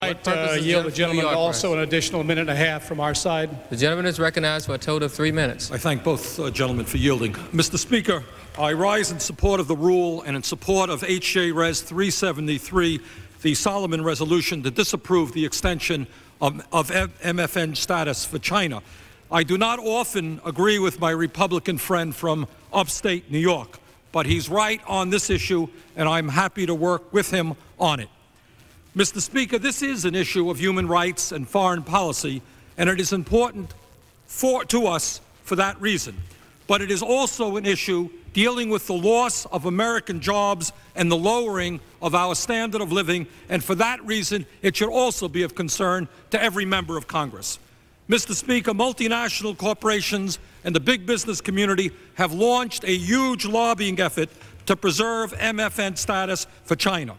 I yield the gentleman also an additional minute and a half from our side. The gentleman is recognized for a total of 3 minutes. I thank both gentlemen for yielding. Mr. Speaker, I rise in support of the rule and in support of H.J. Res. 373, the Solomon resolution to disapprove the extension of MFN status for China. I do not often agree with my Republican friend from upstate New York, but he's right on this issue, and I'm happy to work with him on it. Mr. Speaker, this is an issue of human rights and foreign policy, and it is important to us for that reason. But it is also an issue dealing with the loss of American jobs and the lowering of our standard of living, and for that reason, it should also be of concern to every member of Congress. Mr. Speaker, multinational corporations and the big business community have launched a huge lobbying effort to preserve MFN status for China,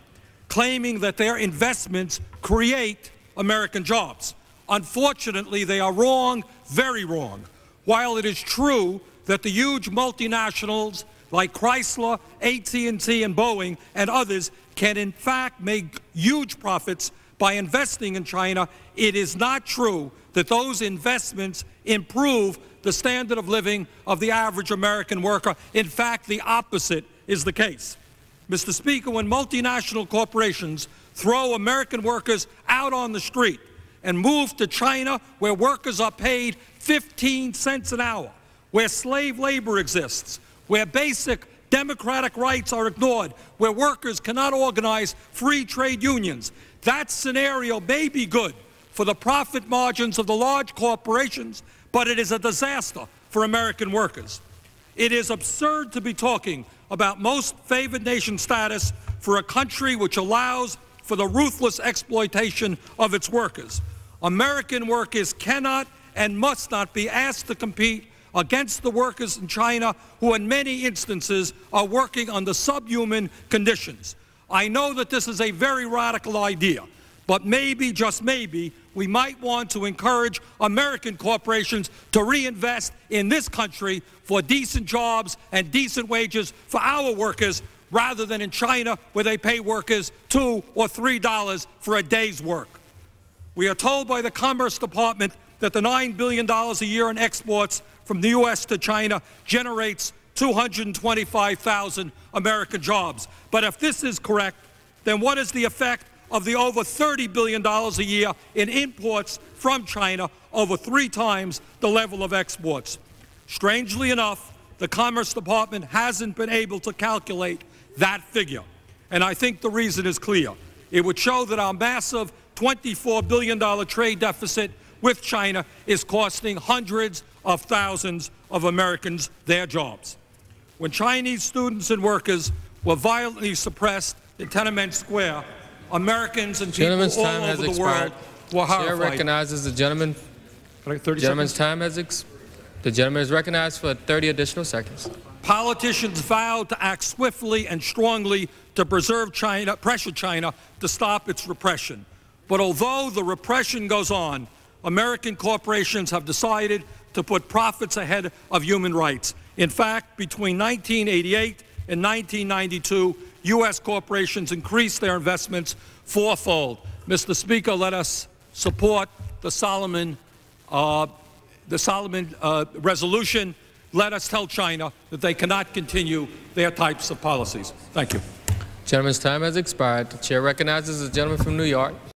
claiming that their investments create American jobs. Unfortunately, they are wrong, very wrong. While it is true that the huge multinationals like Chrysler, AT&T, and Boeing and others can in fact make huge profits by investing in China, it is not true that those investments improve the standard of living of the average American worker. In fact, the opposite is the case. Mr. Speaker, when multinational corporations throw American workers out on the street and move to China, where workers are paid 15 cents an hour, where slave labor exists, where basic democratic rights are ignored, where workers cannot organize free trade unions, that scenario may be good for the profit margins of the large corporations, but it is a disaster for American workers. It is absurd to be talking about most favored nation status for a country which allows for the ruthless exploitation of its workers. American workers cannot and must not be asked to compete against the workers in China, who in many instances are working under subhuman conditions. I know that this is a very radical idea, but maybe, just maybe, we might want to encourage American corporations to reinvest in this country for decent jobs and decent wages for our workers, rather than in China, where they pay workers $2 or $3 for a day's work. We are told by the Commerce Department that the $9 billion a year in exports from the U.S. to China generates 225,000 American jobs. But if this is correct, then what is the effect of the over $30 billion a year in imports from China, over 3 times the level of exports? Strangely enough, the Commerce Department hasn't been able to calculate that figure, and I think the reason is clear. It would show that our massive $24 billion trade deficit with China is costing hundreds of thousands of Americans their jobs. When Chinese students and workers were violently suppressed in Tiananmen Square, Americans and people all over the world were horrified. Chair recognizes the gentleman. The gentleman is recognized for 30 additional seconds. Politicians vowed to act swiftly and strongly to preserve China, pressure China to stop its repression. But although the repression goes on, American corporations have decided to put profits ahead of human rights. In fact, between 1988 and 1992, U.S. corporations increased their investments 4-fold. Mr. Speaker, let us support the Solomon resolution. Let us tell China that they cannot continue their types of policies. Thank you. Gentleman's time has expired. The chair recognizes the gentleman from New York.